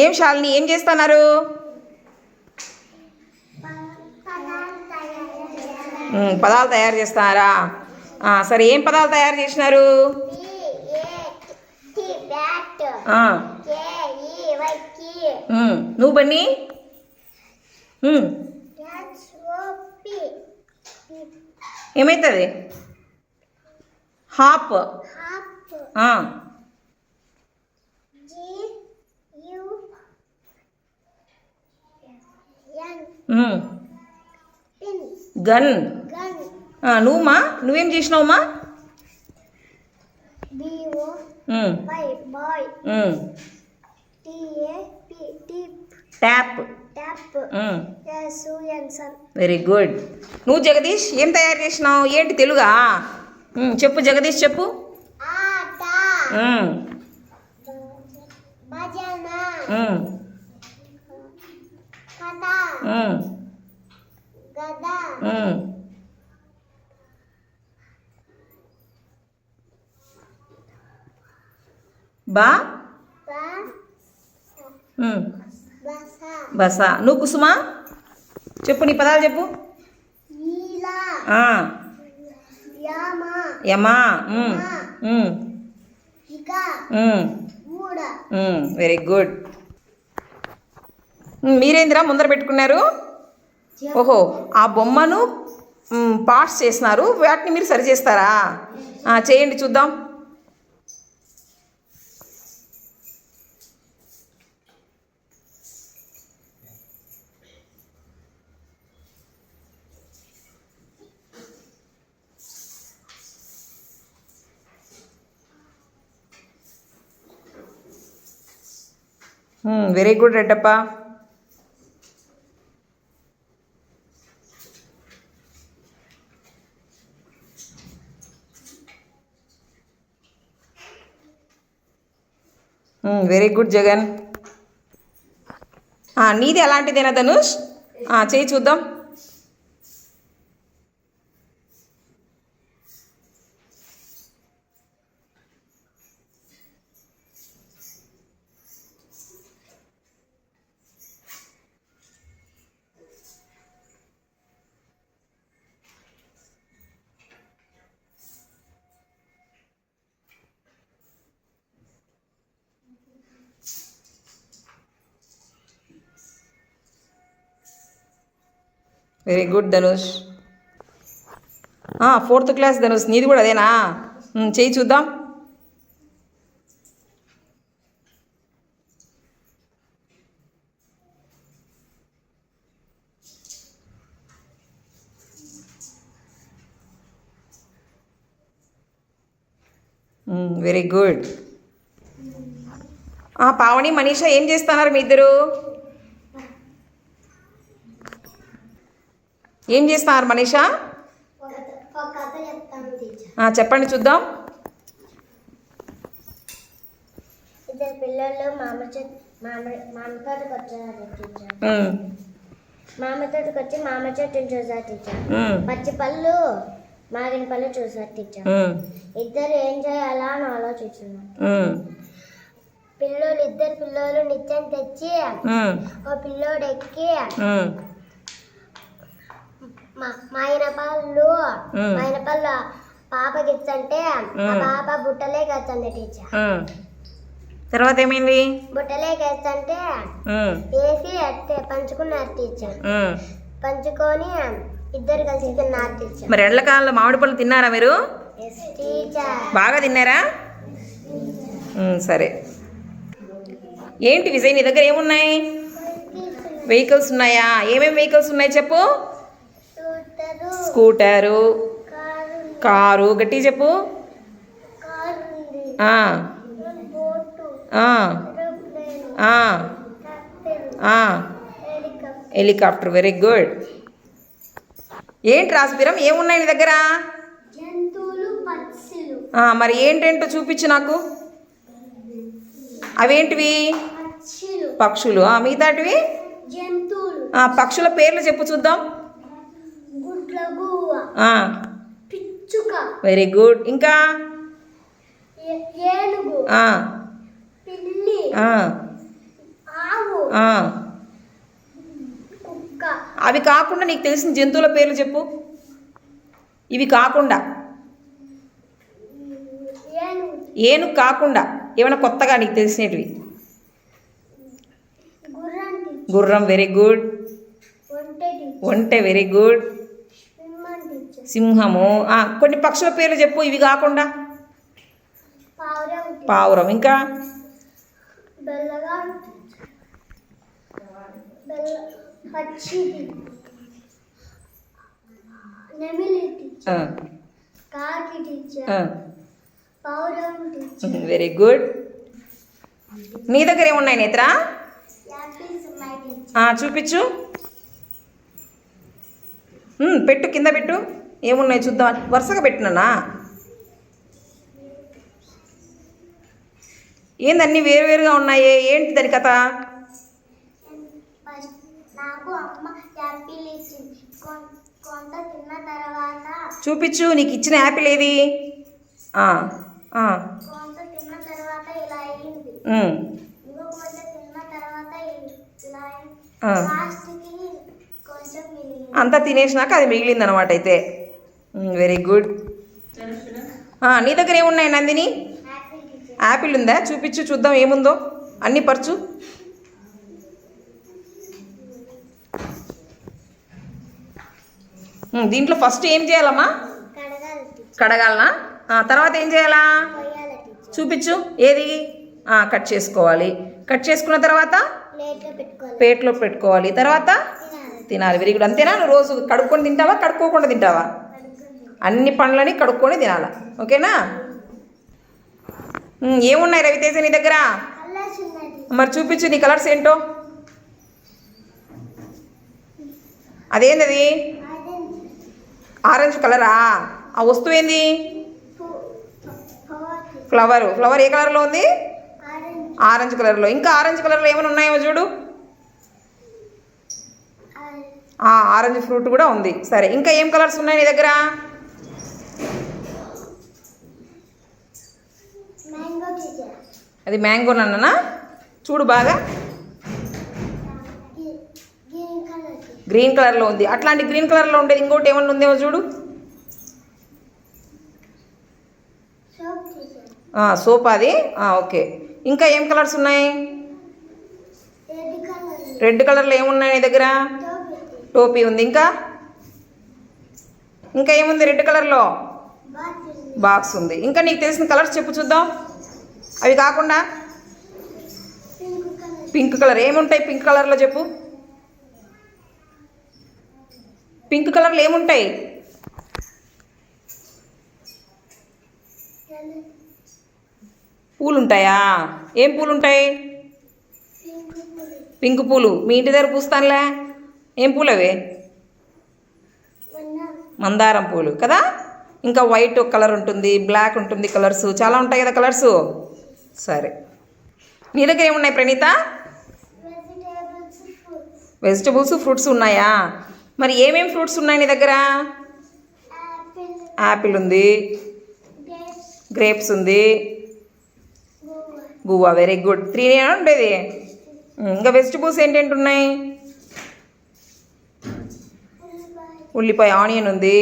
ఏం శాలిని ఏం చేస్తున్నారు? పదాలు తయారు చేస్తున్నారా? సరే ఏం పదాలు తయారు చేసినారు? నువ్వు బన్నీ ఏమవుతుంది? హాప్. గన్. నువ్వుమా నువ్వేం చేసినావుమా? ట్యాప్. Very good. నువ్వు జగదీష్ ఏం తయారు చేసినావు? ఏంటి తెలుగా? చెప్పు జగదీష్ చెప్పు. బా బస. నువ్వు కుసుమా చెప్పు, నీ పదాలు చెప్పు. యమా. Very good. మీరేందిరా ముందర పెట్టుకున్నారు? ఓహో, ఆ బొమ్మను పార్ట్స్ చేస్తున్నారు, వాటిని మీరు సరి చేస్తారా? చేయండి చూద్దాం. Very good Reddappa. Very good Jagan. నీది అలాంటిదేనా ధనుష్? చేయి చూద్దాం. Very good Dhanush. 4th class Dhanush, నీది కూడా అదేనా? చేయి చూద్దాం. Very good. పావని మనీషా ఏం చేస్తున్నారు మీ ఇద్దరు? ఏం చేస్తున్నారు మనీషా? చెప్పండి చూద్దాం. ఇద్దరు పిల్లలు మామ తోటకి వచ్చారు టీచర్. మామ తోటకి వచ్చి మామ చెట్టుని చూసారు టీచర్. పచ్చి పళ్ళు మాగిన పళ్ళు చూసారు టీచర్. ఇద్దరు ఏం చేయాలా అని ఆలోచిస్తున్నారు. ఇద్దరు పిల్లలు నిత్యం తెచ్చి ఓ పిల్లోడు ఎక్కి మాయన పళ్ళు పాపకి ఇచ్చంటే పాప బుట్టలేకి వచ్చండి టీచర్. తర్వాత ఏమైంది? బుట్టలేకి వేస్తంటే వేసి పంచుకున్నారు టీచర్. పంచుకొని ఇద్దరు కలిసి తిన్నారు టీచర్. మరి ఎండకాలంలో మామిడి పళ్ళు తిన్నారా మీరు? బాగా తిన్నారా? సరే. ఏంటి విజయ్ నీ దగ్గర ఏమున్నాయి? వెహికల్స్ ఉన్నాయా? ఏమేమి వెహికల్స్ ఉన్నాయి చెప్పు. స్కూటరు, కారు, గట్టి చెప్పు. హెలికాప్టర్. Very good. ఏంటి రాజబీరం ఏమున్నాయి నీ దగ్గర? మరి ఏంటేంటో చూపించు నాకు. అవేంటివి? పక్షులు. మిగతాటివి? పక్షుల పేర్లు చెప్పు చూద్దాం. Very good. ఇంకా? ఏనుగు, పిల్లి, ఆ, కుక్క, అవి కాకుండా నీకు తెలిసిన జంతువుల పేర్లు చెప్పు. ఇవి కాకుండా, ఏనుగు, ఏనుగు కాకుండా ఏమైనా కొత్తగా నీకు తెలిసినవి. గుర్రం టీచర్, గుర్రం వెరీ గుడ్. ఒంటె టీచర్, ఒంటె వెరీ గుడ్. సింహం టీచర్, సింహము. కొన్ని పక్షుల పేర్లు చెప్పు ఇవి కాకుండా. పావురం టీచర్, పావురం. ఇంకా బెల్లగా పక్షి టీచర్, నెమిలి టీచర్, కాకి టీచర్, పావురం టీచర్, వెరీ గుడ్. నీ దగ్గర ఏమున్నాయి నేత్ర? యాపిల్స్ ఉన్నాయి టీచర్, చూపించు. పెట్టు, కింద పెట్టు. ఏమున్నాయి చూద్దాం. వరుసగా పెట్టినానా? ఏందన్నీ వేరువేరుగా ఉన్నాయే, ఏంటి దాని కథ? నాకు అమ్మ యాపిల్ ఇచ్చింది, కొంత తిన్న తర్వాత చూపించు, నీకు ఇచ్చిన యాపిల్ ఏది? కొంత తిన్న తర్వాత ఇలా అయింది, ఇంకో కొంత తిన్న తర్వాత ఇలా అయింది, లాస్ట్కి కొంచెం మిగిలింది. అంతా తినేసినాక అది మిగిలింది అనమాట అయితే. Very good. నీ దగ్గర ఏమున్నాయి నందిని? యాపిల్ టీచర్, యాపిల్ ఉందా? చూపించు చూద్దాం ఏముందో. అన్నీ పరచు. దీంట్లో ఫస్ట్ ఏం చేయాలమ్మా? కడగాలి టీచర్, కడగాలనా? తర్వాత ఏం చేయాలా? కొయ్యాలి టీచర్, చూపించు. ఏది? కట్ చేసుకోవాలి. కట్ చేసుకున్న తర్వాత ప్లేట్లో పెట్టుకోవాలి, ప్లేట్లో పెట్టుకోవాలి. తర్వాత తినాలి, తినాలి. Very good. అంతేనా? నువ్వు రోజు కడుక్కొని తింటావా, కడుక్కోకుండా తింటావా? అన్ని పండ్లని కడుక్కొని తినాలా. ఓకేనా? ఏమున్నాయి రవితేజ నీ దగ్గర? కలర్స్ ఉన్నాయి టీచర్, మరి చూపించు నీ కలర్స్ ఏంటో. అదేంది అది? ఆరెంజ్, ఆరెంజ్ కలరా? ఆ వస్తువు ఏంది? Flower teacher, flower. ఫ్లవర్ ఏ కలర్లో ఉంది? ఆరెంజ్, ఆరెంజ్ కలర్లో. ఇంకా ఆరెంజ్ కలర్లో ఏమైనా ఉన్నాయో చూడు. ఆరెంజ్ ఫ్రూట్ కూడా ఉంది. సరే, ఇంకా ఏం కలర్స్ ఉన్నాయి నీ దగ్గర? మ్యాంగో టీచర్, అది మ్యాంగో నన్ననా? చూడు బాగా. గ్రీన్ కలర్ టీచర్, గ్రీన్ కలర్లో ఉంది. అట్లాంటి గ్రీన్ కలర్లో ఉండేది ఇంకోటి ఏమన్నా ఉందేమో చూడు. సోప్ టీచర్, సోప్ అది. ఓకే. ఇంకా ఏం కలర్స్ ఉన్నాయి? రెడ్ కలర్, రెడ్ కలర్లో ఏమున్నాయి నీ దగ్గర? టోపీ టీచర్, టోపీ ఉంది. ఇంకా ఇంకా ఏముంది రెడ్ కలర్లో? బాటిల్, బాక్స్ ఉంది. ఇంకా నీకు తెలిసిన కలర్స్ చెప్పు చూద్దాం. అవి కాకుండా పింక్ కలర్, పింక్ కలర్. ఏముంటాయి పింక్ కలర్లో చెప్పు. పింక్ కలర్లో ఏముంటాయి? పూలు ఉంటాయా? ఏం పూలు ఉంటాయి? పింక్ పూలు, పింక్ పూలు. మీ ఇంటి దగ్గర పూస్తానులే. ఏం పూలు అవి? మందారం పూలు కదా. ఇంకా వైట్ కలర్ ఉంటుంది, బ్లాక్ ఉంటుంది, కలర్స్ చాలా ఉంటాయి కదా కలర్స్. సరే, నీ దగ్గర ఏమున్నాయి Praneetha? Vegetables, fruits, vegetables, fruits ఉన్నాయా? మరి ఏమేం ఫ్రూట్స్ ఉన్నాయి నీ దగ్గర? యాపిల్, యాపిల్ ఉంది, గ్రేప్స్, గ్రేప్స్ ఉంది, గువ్వ, గువ్వ. Very good. 3 ఉండేది. ఇంకా వెజిటబుల్స్ ఏంటేంటి ఉన్నాయి? ఉల్లిపాయ, ఉల్లిపాయ, ఆనియన్ ఉంది.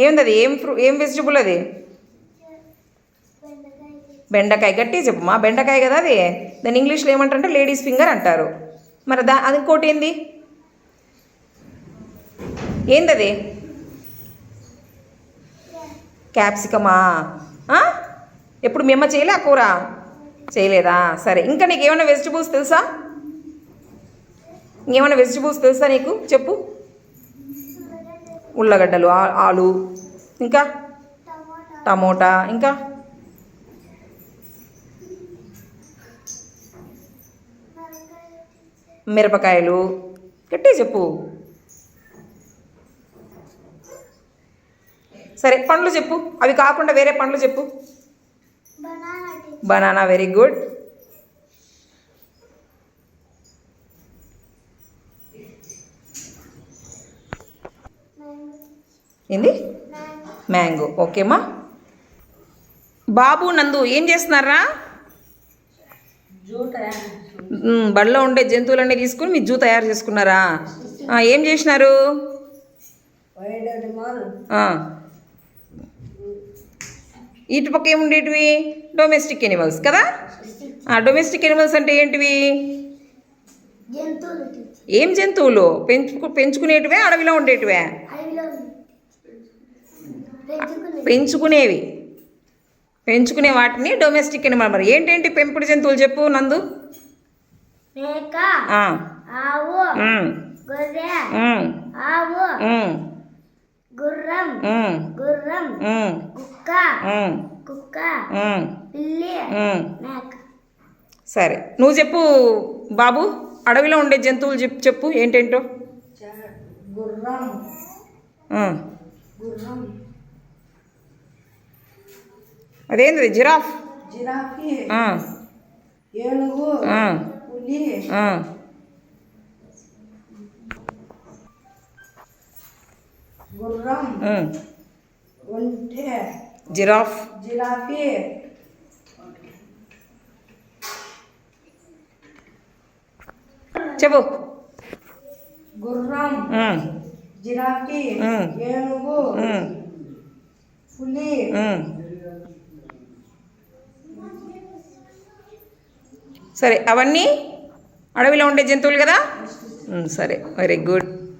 ఏంది అది? ఏం వెజిటబుల్ అది? బెండకాయ, బెండకాయ. గట్టి చెప్పమ్మా. బెండకాయ కదా అది. దాన్ని ఇంగ్లీష్లో ఏమంటారంటే లేడీస్ ఫింగర్ అంటారు. మరి అది ఇంకోటి ఏంది? ఏందది? క్యాప్సికమా? ఎప్పుడు మేమ చేయలే ఆ కూర? చేయలేదా? సరే, ఇంకా నీకు ఏమైనా వెజిటబుల్స్ తెలుసా? ఇంకేమైనా వెజిటబుల్స్ తెలుసా నీకు? చెప్పు. ఉల్లగడ్డలు, ఆలు, ఇంకా టమాటా, టమోటా, ఇంకా మిరపకాయలు. గట్టి చెప్పు. సరే, పండ్లు చెప్పు. అవి కాకుండా వేరే పండ్లు చెప్పు. Banana teacher, banana. Very good. ఏంది? మ్యాంగో. ఓకేమ్మా. బాబు నందు ఏం చేస్తున్నారా? బడిలో ఉండే జంతువులన్నీ తీసుకుని మీ జూ తయారు చేసుకున్నారా? ఏం చేసినారు? ఇటు పక్క ఏముండేటివి? డొమెస్టిక్ ఎనిమల్స్ కదా. డొమెస్టిక్ ఎనిమల్స్ అంటే ఏంటివి? జంతువులు ఏం జంతువులు? పెంచుకునేటివే, అడవిలో ఉండేటివే? అడవిలో పెంచుకునేవి. పెంచుకునే వాటిని డొమెస్టిక్ ఎనిమల్. మరి ఏంటేంటి పెంపుడు జంతువులు చెప్పు నందు. మేక, ఆ, ఆవు, ఉమ్, గొర్రె, ఉమ్, ఆవు, ఉమ్, గుర్రం, ఉమ్, గుర్రం, ఉమ్, కుక్క, ఉమ్, కుక్క, ఉమ్, పిల్లి, ఉమ్. మేక. సరే నువ్వు చెప్పు బాబు, అడవిలో ఉండే జంతువులు చెప్పు ఏంటేంటో. గుర్రం, ఆ, గుర్రం, అదేంది? జిరాఫ్. జిరాఫీ, ఆ, ఏనుగు, ఆ, పులి, ఆ, గుర్రం, ఉమ్, ఒంటె, జిరాఫ్. జిరాఫీ, చెప్పు. గుర్రం, ఉమ్, జిరాఫీ, ఉమ్, ఏనుగు, ఉమ్, పులి, ఉమ్. సరే అవన్నీ అడవిలో ఉండే జంతువులు కదా. సరే వెరీ గుడ్.